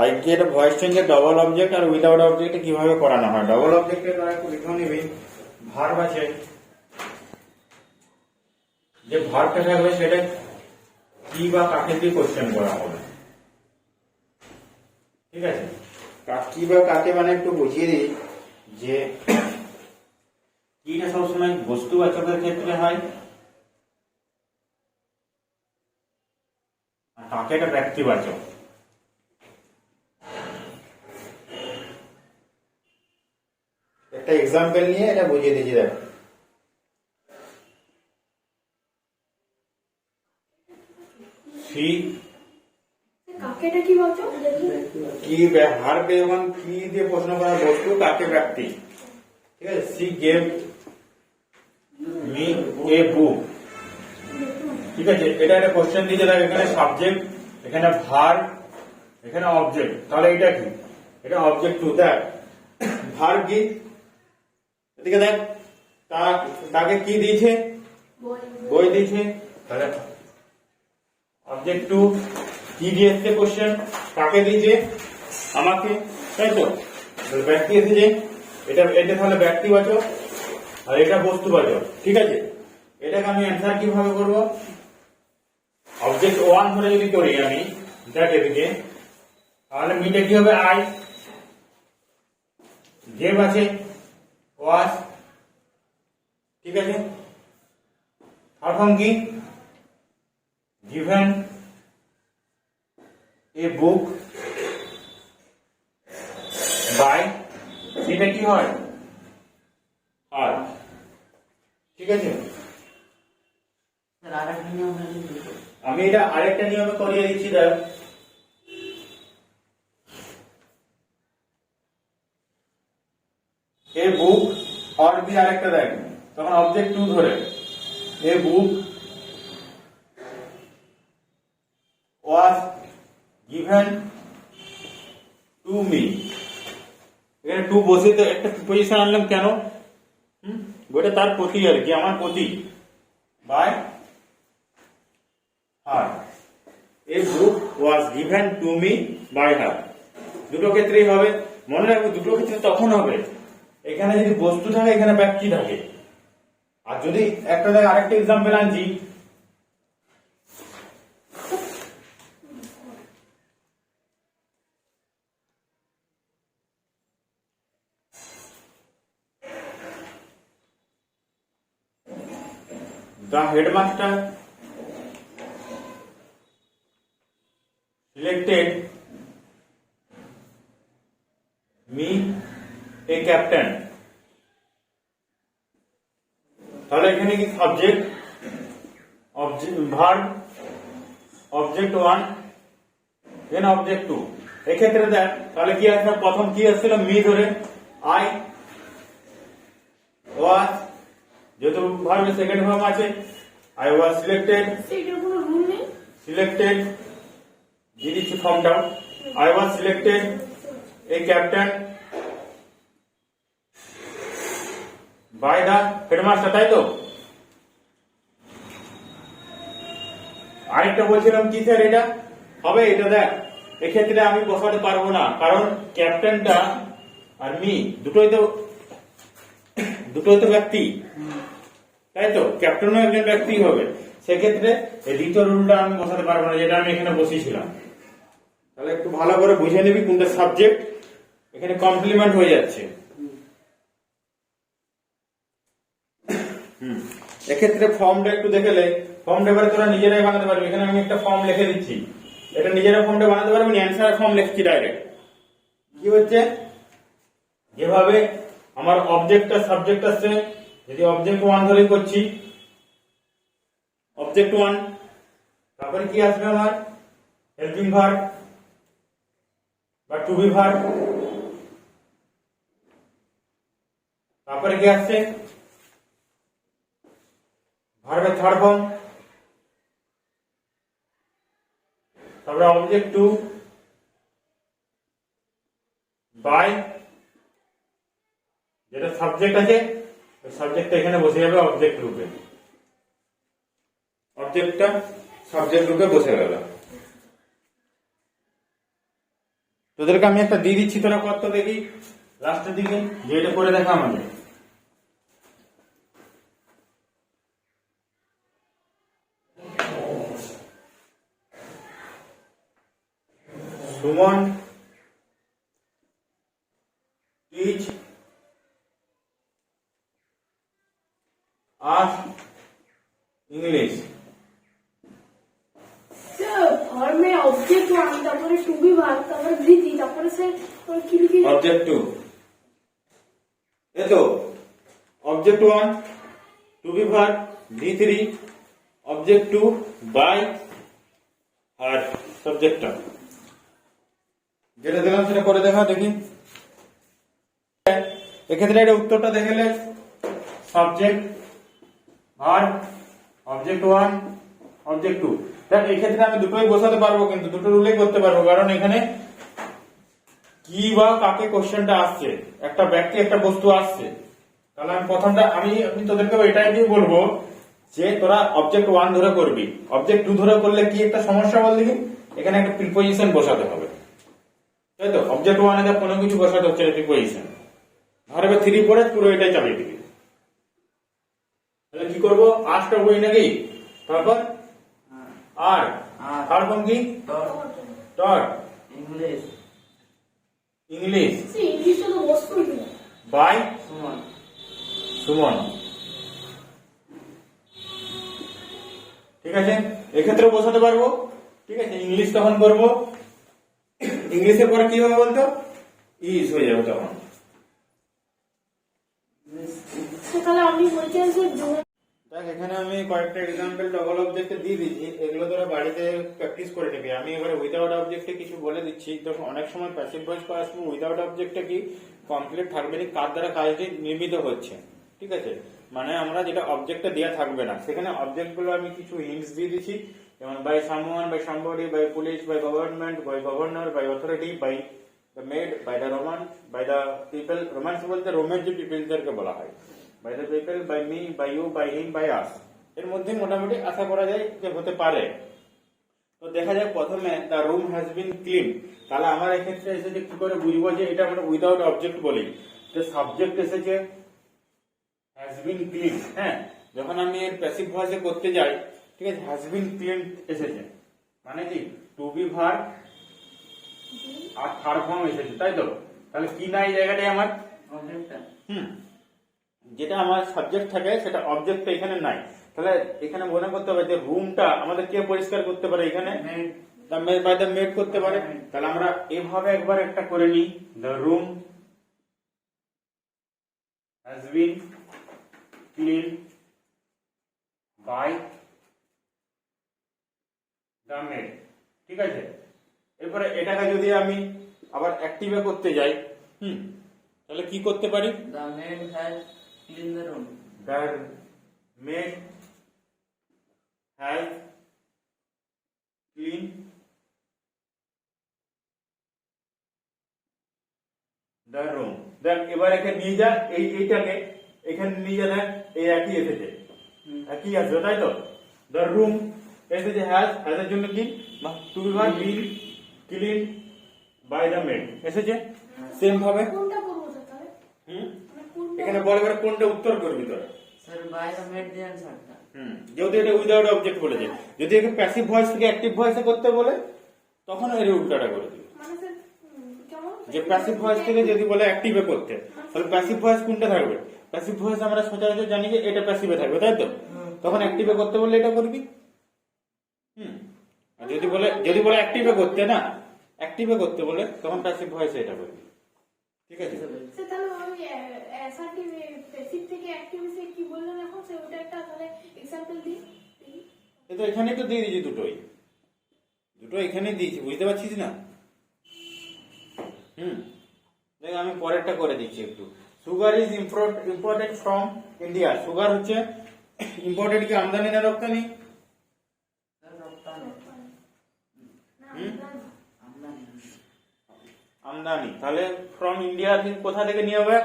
আজকে এটা ভয়েস চেঞ্জের ডবল অবজেক্ট আর উইদাউট অবজেক্টে কিভাবে করানো হয়। ডবল অবজেক্টে তারা একটু লিখে নিবি, ভার্ব আছে, যে ভার্বটা থাকবে সেটা কি বা কাকে দিয়ে কোশ্চেন করা হবে। ঠিক আছে, কি বা কাকে মানে একটু বুঝিয়ে দিই যে কিটা সবসময় বস্তুবাচকের ক্ষেত্রে হয় আর কাকেটা ব্যক্তিবাচক। একটা এক্সাম্পল নিয়ে এটা বুঝিয়ে দিচ্ছি। দেখ, কাকেটা কি বলছো? কি ভার্বে যখন কি দিয়ে প্রশ্ন করা বস্তু কাকে ব্যক্তি। ঠিক আছে, সি গেভ মি এ বুক। ঠিক আছে, এটা একটা কোশ্চেন দিয়েছে। দেখ, এখানে সাবজেক্ট, এখানে ভার্ব, এখানে অবজেক্ট। তাহলে এটা কি? এটা অবজেক্ট টু। দেখ, ভার্ব কি, এদিকে দেখ, তাকে কি দিয়েছে? বই দিয়েছে। তাহলে অবজেক্ট টু কি দিয়েছে কোশ্চেন, কাকে দিয়েছে? আমাকে, তাই তো? ব্যক্তি এসেছে, এটা তাহলে ব্যক্তিবাচক আর এটা বস্তুবাচক। ঠিক আছে, এটাকে আমি অ্যান্সার কিভাবে করবো? অবজেক্ট ওয়ান ধরে যদি করি আমি, দেখ এদিকে, তাহলে মিটা কি হবে? আই। গেভ আছে, ওয়াজ। ঠিক আছে, এখন কি? Given a book by. এটা কি হয়? আর। ঠিক আছে, আমি এটা আরেকটা নিয়মে করিয়ে দিচ্ছি। দেখ, এ বুক আর বি আরেকটা দেখ, তখন অবজেক্ট টু ধরে এ book was given to me. এখানে টু বসে তো একটা পজিশন আনলাম কেন? বইটা তার প্রতি আর কি, আমার প্রতি, by her. A book was given to me by her. দুটো ক্ষেত্রেই হবে, মনে রাখবে। দুটো ক্ষেত্রে তখন হবে এখানে যদি বস্তু থাকে, এখানে ব্যক্তি থাকে। আর যদি একটা দেখ, আরেকটা এক্সাম্পল আনছি। The headmaster selected me a captain. তাহলে এখানে কি? Subject, verb, object one, then object two. এক্ষেত্রে দেখ, তাহলে কি আসবে? প্রথম কি আসছিল? মি ধরে আই ওয়াজ, যেহেতু ভার্বে সেকেন্ড ভার্ব আছে, আই ওয়াজ সিলেক্টেড। সিলেক্টেড দিয়ে দিচ্ছি ফর্মটা। I was selected a captain by the headmaster, তাই তো? আরেকটা বলছিলাম কি স্যার, এটা হবে? এটা দেখ, এক্ষেত্রে আমি বসাতে পারবো না, কারণ ক্যাপ্টেনটা আর মি দুটোই তো ব্যক্তি, তাই তো? ক্যাপ্টেনও একজন ব্যক্তি হবে। সেক্ষেত্রে এই দ্বিতীয় রুলটা আমি বসাতে পারবো না, যেটা আমি এখানে বসিয়েছিলাম। তাহলে একটু ভালো করে বুঝে নিবি কোনটা সাবজেক্ট। এখানে কমপ্লিমেন্ট হয়ে যাচ্ছে। এক্ষেত্রে ফর্মটা একটু দেখলে, ফর্মটা এবারে তোরা নিজেরাই বানাতে পারবি। এখানে আমি একটা ফর্ম লিখে দিচ্ছি, এটা নিজেরা ফর্মটা বানাতে পারবি। অ্যান্সার ফর্ম লিখছি ডাইরেক্ট। কি হচ্ছে? যেভাবে আমার অবজেক্ট আর সাবজেক্ট আসছে, যদি অবজেক্ট ওয়ান ধরে করছি, অবজেক্ট ওয়ান, তারপরে কি আসবে? আমার হেল্পিং ভার্ব বা টু বি ভার্ব। তারপরে কি আসছে? ভার্বের থার্ড ফর্ম। তারপরে অবজেক্ট টু বাই, যেটা সাবজেক্ট আছে, সাবজেক্টটা এখানে বসে যাবে অবজেক্ট রূপে। অবজেক্টটা সাবজেক্ট রূপে বসে গেল। তোদেরকে আমি একটা দিয়ে দিচ্ছি, তোরা কত দেখি লাস্টের দিকে, যে এটা করে দেখা আমাদের। Suman teach us English. Sir ভার মে অবজেক্ট ওয়ান, তারপরে টু বি ভার, তারপরে ধৃতি, তারপরে স্যার কি লিখি? অবজেক্ট টু, এই তো অবজেক্ট ওয়ান টু বি ভার V3, অবজেক্ট টু বাই আর সাবজেক্টটা যেটা দিলাম সেটা করে দেখা দেখি। এক্ষেত্রে এটা উত্তরটা দেখলে subject verb object one object to. দেখ এক্ষেত্রে আমি দুটোই বসাতে পারবো, কিন্তু দুটো রুলেই করতে পারবো, কারণ এখানে কি বা কাকে কোশ্চেনটা আসছে, একটা ব্যক্তি একটা বস্তু আসছে। তাহলে আমি প্রথমটা আমি তোদেরকে এটাই দিয়ে বলবো যে তোরা অবজেক্ট ওয়ান ধরে করবি, অবজেক্ট টু ধরে করলে কি একটা সমস্যা বল দেখি, এখানে একটা প্রিপোজিশন বসাতে হবে, তাই তো? অবজেক্ট ওয়ানে দেখ কোনো কিছু বসাতে হচ্ছে না, প্রিপোজিশন ধরবে 3 পরে পুরো এটাই চালিয়ে দিবি। তাহলে কি করবো, আজটা বই নাকি, তারপর আর তারপর কি ডট ইংলিশ ইংলিশ ইংলিশ তো বস্তু কিনা বাই সুমন সুমন। ঠিক আছে, এক্ষেত্রে বসাতে পারবো। ঠিক আছে, ইংলিশ তখন করবো, ইংলিশের পরে কি হবে বলতো, ইজ হয়ে যাবে তখন। তাহলে আমি বলছেন স্যার দেখ এখানে আমি কয়েকটা এক্সাম্পল ডবল অবজেক্টে দিয়ে দিচ্ছি, এগুলো তোরা বাড়িতে প্র্যাকটিস করে নিবি। আমি এবারে উইদাউট অবজেক্টে কিছু বলে দিচ্ছি। তো অনেক সময় প্যাসিভ ভয়েস করার সময় উইদাউট অবজেক্টে কি কমপ্লিট থাকবে না, কার দ্বারা কাজটি নির্মিত হচ্ছে। ঠিক আছে, মানে আমরা যেটা অবজেক্টে দেওয়া থাকবে না, সেখানে অবজেক্ট গুলো আমি কিছু হিন্টস দিয়ে দিচ্ছি, যেমন by someone, by somebody, by police, by government, by governor, by authority, by the maid, by the Roman, by the people. Romans বলতে রোমের যে পিপলদেরকে বলা হয়। By the people, by me, by you, by him, by us. এর মধ্যে মোটামুটি আশা করা যায় যে হতে পারে। তো দেখা যায় প্রথমে the room has been clean, তাহলে আমার এক্ষেত্রে এসেছে কি করে বুঝবো যে এটা আমরা উইদাউট অবজেক্ট বলি, যে সাবজেক্ট এসেছে হ্যাজ বিন ক্লিন। হ্যাঁ, যখন আমি এর প্যাসিভ ভয়েসে করতে যাই, ঠিক আছে, হ্যাজ বিন ক্লিন এসেছে মানে কি টু বি ভার আর থার্ড ফর্ম এসেছে, তাই তো? তাহলে কি নাই জায়গাটায় আমার অবজেক্টটা যেটা আমার সাবজেক্ট থাকে সেটা অবজেক্ট এখানে নাই। তাহলে এখানে মনে করতে হবে যে রুমটা আমাদের কে পরিষ্কার করতে পারে, এখানে বাই দ্য মেড করতে পারে। তাহলে আমরা এভাবে একবার একটা করে নিই, the room has been clean by the maid. ঠিক আছে, এরপরে এটাকে যদি আমি আবার অ্যাক্টিভে করতে যাই, তাহলে কি করতে পারি, the made has clean the room The maid has cleaned the room. দেখ এবার এখানে নিয়ে যা, এইটাকে এখানে নিয়ে যা, দেখ এই একই এসেছে, একই আসবে, তাই তো? দ্য রুম এসেছে হ্যাজ, হ্যাজ এর জন্য কি টু বি ভার been clean by the maid এসেছে। সেম ভাবে কোনটা করবো স্যার তাহলে? এখানে বল এবার কোনটা উত্তর করবি তোরা। স্যার বাই দ্য মেড দিয়ে আনসারটা যেহেতু এটা উইদাউট অবজেক্ট বলেছে, যদি একে প্যাসিভ ভয়েস থেকে অ্যাক্টিভ ভয়েসে করতে বলে তখন এর উল্টাটা করে দিবে। মানে স্যার কেমন যে প্যাসিভ ভয়েস থেকে যদি বলে অ্যাক্টিভে করতে, তাহলে প্যাসিভ ভয়েস কোনটা থাকবে? প্যাসিভ ভয়েস আমরা সচরাচর জানি যে এটা প্যাসিভে থাকবে, তাই তো? তখন অ্যাক্টিভে করতে বললে এটা করবি। আর যদি বলে অ্যাক্টিভে করতে, না অ্যাক্টিভে করতে বলে তখন প্যাসিভ ভয়েসে এটা করবি। ঠিক আছে, স্যার তাহলে আমি অ্যাসার্টিভ প্যাসিভ থেকে অ্যাক্টিভিসে কি বললেন এখন স্যার ওটা একটা তাহলে এক্সাম্পল দিই। তো এখানে তো দিয়ে দিয়েছি, দুটো এখানে দিয়েছি, বুঝতে পারছিস না? দেখ আমি পরেরটা করে দিচ্ছি একটু। Sugar is imported from India. Sugar হচ্ছে ইম্পোর্টেড কি আমদানি না রপ্তানি? স্যার রপ্তানি আমদানি। তাহলে ফ্রম ইন্ডিয়া কোথা থেকে নিয়ে হবে?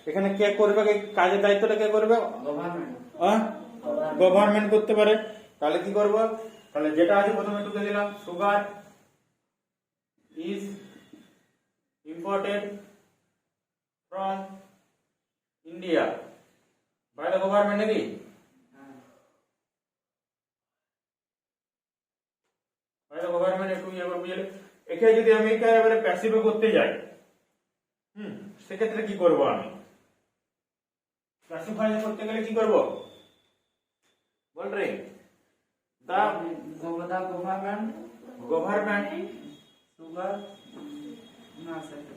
এখানে কে করবে, কাজের দায়িত্বটা কে করবে? গভর্নমেন্ট গভর্নমেন্ট করতে পারে। তাহলে কি করবো, তাহলে যেটা আছে প্রথমে টুকে দিলাম, sugar is imported from India by the government নাকি by the government একটু ইয়ে করে বুঝলে এখানে যদি আমি একেবারে প্যাসিভে করতে যাই সেক্ষেত্রে কি করব আমি প্যাসিফাই করতে গেলে কি করব বল রে দা গভর্নমেন্ট গভর্নমেন্ট সুগার না স্যার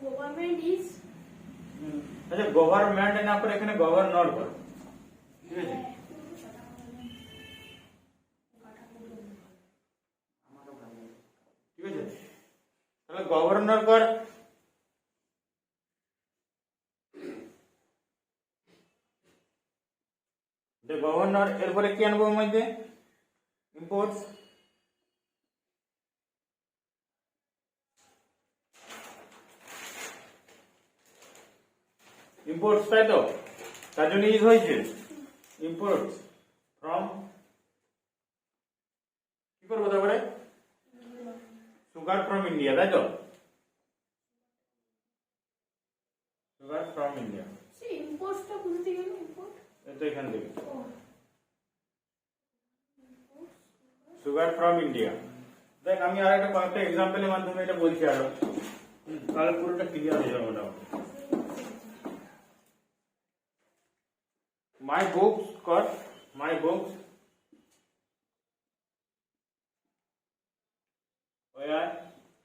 গভর্নমেন্ট ইজ আচ্ছা গভর্নমেন্ট না করে এখানে গভর্নর কর ঠিক আছে ঠিক আছে তাহলে গভর্নর কর the governor এরপরে কি আনবো মধ্যে ইম্পোর্টস ইম্পোর্টস তাই তো তার জন্য ইউজ হয়েছে ইম্পোর্টস ফ্রম কি করবো তারপরে সুগার ফ্রম ইন্ডিয়া তাই তো সুগার ফ্রম ইন্ডিয়া সেই ইম্পোর্টটা বুঝতে গেল ইম্পোর্ট এটা এখান থেকে সুগার ফ্রম ইন্ডিয়া দেখ আমি আর একটা কয়েকটা এক্সাম্পলের মাধ্যমে এটা বলছি আরো তাহলে পুরোটা ক্লিয়ার হয়ে যাবে মোটামুটি my books got my books were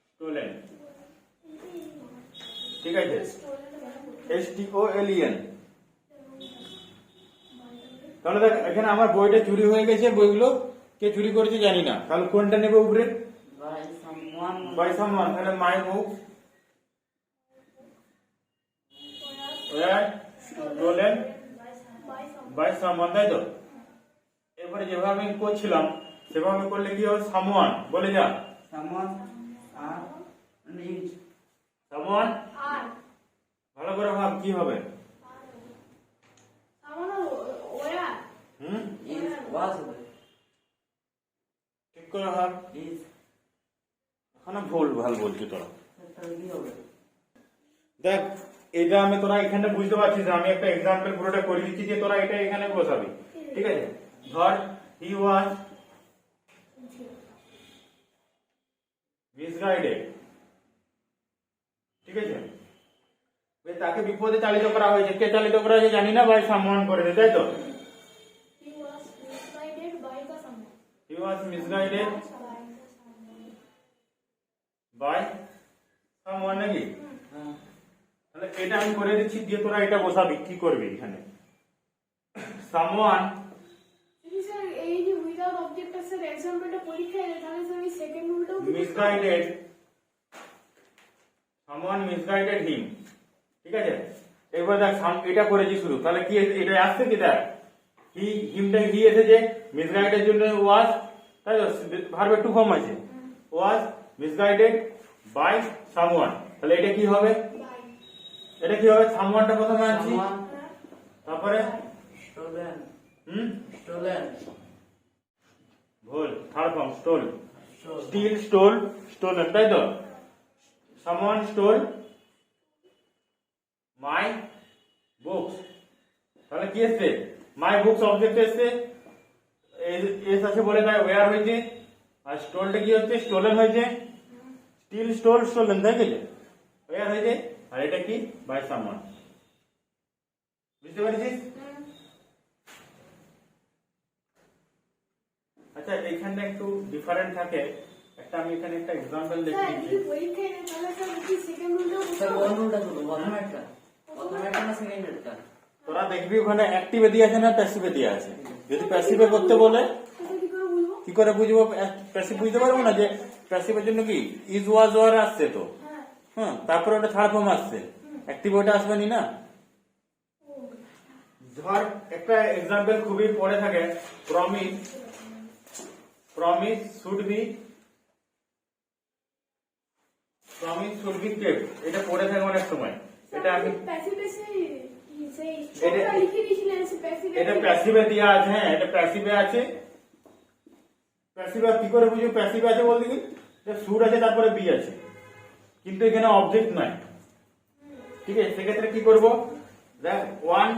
stolen ঠিক আছে STOLEN তাহলে দেখ এখানে আমার বইটা চুরি হয়ে গেছে বইগুলো কে চুরি করেছে জানি না তাহলে কোনটা নেবে উপরে বাই সামওয়ান তাহলে মাই বুক were stolen বাই সামওয়ান তাই তো এবারে যেভাবে আমি করছিলাম সেভাবে করলে কি হবে সামওয়ান বলে যা সামওয়ান আর নিজ সামওয়ান আর ভালো করে ভাব কি হবে আমার ওয়া ইজ ওয়াজ ঠিক করে ভাব ইজ এখানে ভুল ভাল বলছি তোরা তাহলে কি হবে দেখ এটা আমি তোরা এখানে বুঝতে পারছিস আমি একটা এক্সাম্পল পুরোটা করে দিচ্ছি যে তোরা এটা এখানে বসাবি ঠিক আছে ধর হি ওয়াজ মিসগাইডেড ঠিক আছে তাকে বিপদে চালিত করা হয়েছে কে চালিত করা হয়েছে জানি না ভাই সম্মান করেছে তাই তো he was misguided by the someone he was misguided by someone নাকি তাহলে এটা আমি করে দিচ্ছি দিয়ে তোরা এটা বসাবি কি করবি এখানে সামওয়ান স্যার এই যে উইদাউট অবজেক্ট স্যার এক্সাম্পলটা পরীক্ষায় এলে তাহলে স্যার এই সেকেন্ড রুলটাও মিসগাইডেড সামওয়ান মিসগাইডেড হিম ঠিক আছে এবার দেখ এটা করেছি শুরু তাহলে কি এটা আসছে কি দেখ হি হিমটা হি এসেছে মিসগাইডের জন্য ওয়াজ তাই তো ভার্বের টু ফর্ম আছে ওয়াজ মিসগাইডেড বাই সামওয়ান তাহলে এটা কি হবে বাই এটা কি হবে সামওয়ানটা প্রথমে আনছি সামওয়ান তারপরে স্টোলেন হুম স্টোলেন ভুল third form stole steal stole stolen তাই তো সামওয়ান স্টোল মাই বুকস তাহলে কি এসছে মাই বুকস অবজেক্ট এসছে এস আছে বলে তাই ওয়্যার হয়েছে আর স্টোলটা কি হচ্ছে স্টোলেন হয়েছে স্টিল স্টোল স্টোলেন তাই গেছে ওয়্যার হয়েছে আর এটা কি বাই সামওয়ান বুঝতে পারছিস আচ্ছা এইখানটা একটু ডিফারেন্ট থাকে একটা আমি এখানে একটা এক্সাম্পল স্যার দেখিয়ে যদি পরীক্ষায় এলে তাহলে স্যার কি সেকেন্ড রুলটাও স্যার কোন রুলটা শুধু প্রথমেরটা প্রথমেরটা না সেকেন্ডেরটা তোরা দেখবি ওখানে অ্যাক্টিভে দিয়ে আছে না প্যাসিভে দিয়ে আছে যদি প্যাসিভে করতে বলে সেটা কি করে বলবো কি করে বুঝবো প্যাসিভ বুঝতে পারবো না যে প্যাসিভের জন্য কি ইজ ওয়াজ ওয়ার আসছে তো হ্যাঁ হ্যাঁ তারপরে ওটা থার্ড ফর্ম আসছে অ্যাক্টিভ ওটা আসবে না ধর একটা এক্সাম্পল খুবই পড়ে থাকে promise promise should be kept এটা পড়ে থাকে অনেক সময় এটা আমি প্যাসিভে সেই এটা- ছোটটা লিখে দিয়েছিলেন সে প্যাসিভে এটা প্যাসিভে দেওয়া আছে হ্যাঁ এটা প্যাসিভে আছে প্যাসিভে কি করে বুঝবো প্যাসিভে আছে বলতে কি শুড আছে তারপরে বি আছে কিন্তু এখানে অবজেক্ট নাই। ঠিক আছে, সেক্ষেত্রে কি করব, দেখ ওয়ান,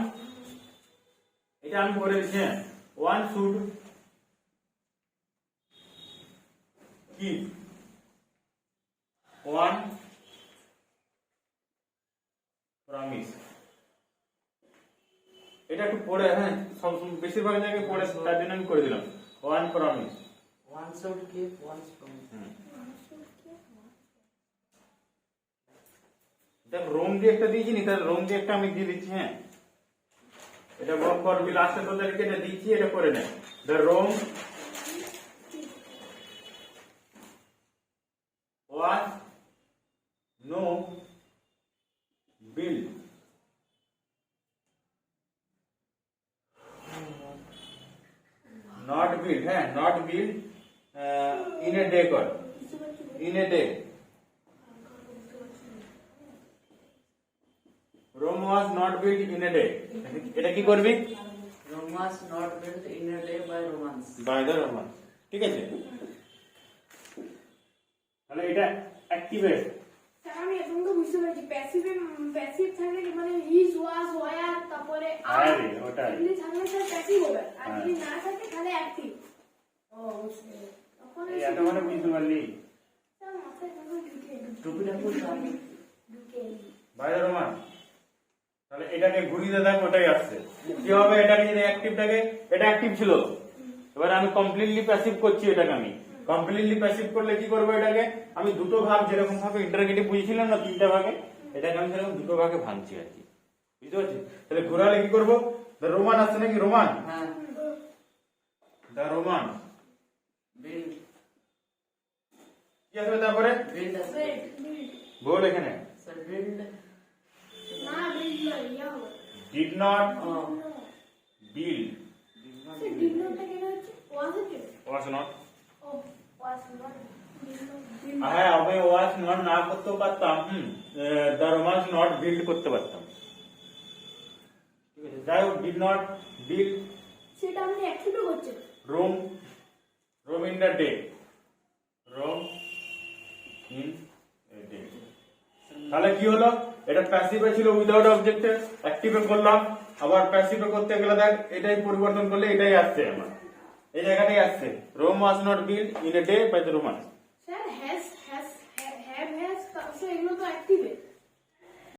এটা আমি করে দিচ্ছি, হ্যাঁ, one should keep one promise. এটা একটু পড়ে, হ্যাঁ, সব বেশিরভাগ জায়গায় পড়ে, তার জন্য আমি করে দিলাম one promise. One should keep one's promise. দেখ রোম দিয়ে একটা দিয়েছি নি, তাহলে রোম দিয়ে একটা আমি দিয়ে দিচ্ছি, হ্যাঁ, এটা বক করবি লাস্টে তোদেরকে এটা দিচ্ছি, এটা করে নে। The Rome was no build not build, হ্যাঁ, not build in a day, কর in a day. Rome was not build in a day, এটা কি করবি, Rome was not built in a day by Romans. By the Romans. ঠিক আছে, তাহলে এটা activate. Sir আমি এতক্ষণ বুঝতে পারছি প্যাসিভ থাকলে কি মানে ইজ ওয়াজ ওয়ার তারপরে আর আরে, ওটাই। এগুলি থাকলে স্যার প্যাসিভ হবে, আর হ্যাঁ। যদি না থাকে তাহলে অ্যাক্টিভ। ও বুঝতে পেরেছি। তখন এই এত মানে বুঝতে পারলি, স্যার মাথায় কোনো টুপিটা খুলতে হবে। ঢুকে বাই দ্য রোমান্স। তাহলে এটাকে ঘুরিয়ে দেখ, ওটাই আসছে। কি হবে, এটাকে যদি অ্যাক্টিভটাকে, এটা অ্যাক্টিভ ছিল, এবার আমি কমপ্লিটলি প্যাসিভ করছি এটাকে। আমি কমপ্লিটলি প্যাসিভ করলে কি করবো, এটাকে আমি দুটো ভাগ, যেরকম ভাবে ইন্টারগেটিভ বুঝেছিলাম না তিনটা ভাগে, এটাকে আমি সেরকম দুটো ভাগে ভাঙছি আর কি, বুঝতে পারছি। তাহলে ঘোরালে কি করবো, দ্য রোমান আসছে নাকি, রোমান, হ্যাঁ, দ্য রোমান, build, কি আসবে তারপরে, build as বিল্ড বিল্ড বল এখানে, So build, না বিল্ড ইয়া হবে did not oh, build, sir did নটটা কেন হচ্ছে ওয়াজ হচ্ছে ওয়াজ নট, ও ওয়াজ নট বিল্ড হ্যাঁ, আমি ওয়াজ নট না করতেও পারতাম, দ্য রোমান্স নট বিল্ড করতে পারতাম। ঠিক আছে, যাই হোক, ডিড নট বিল্ড সেটা আপনি অ্যাক্টিভও করছেন। Rome, Rome in the day, Rome in day. তাহলে কি হলো, এটা প্যাসিভে ছিল উইদাউট অবজেক্টে, অ্যাক্টিভে করলাম, আবার প্যাসিভে করতে গেলে দেখ এটাই পরিবর্তন করলে এটাই আসছে, আমার এই জায়গাটাই আসছে, Rome was not build in a day by the Romans. Sir have has sir এগুলো তো অ্যাক্টিভে।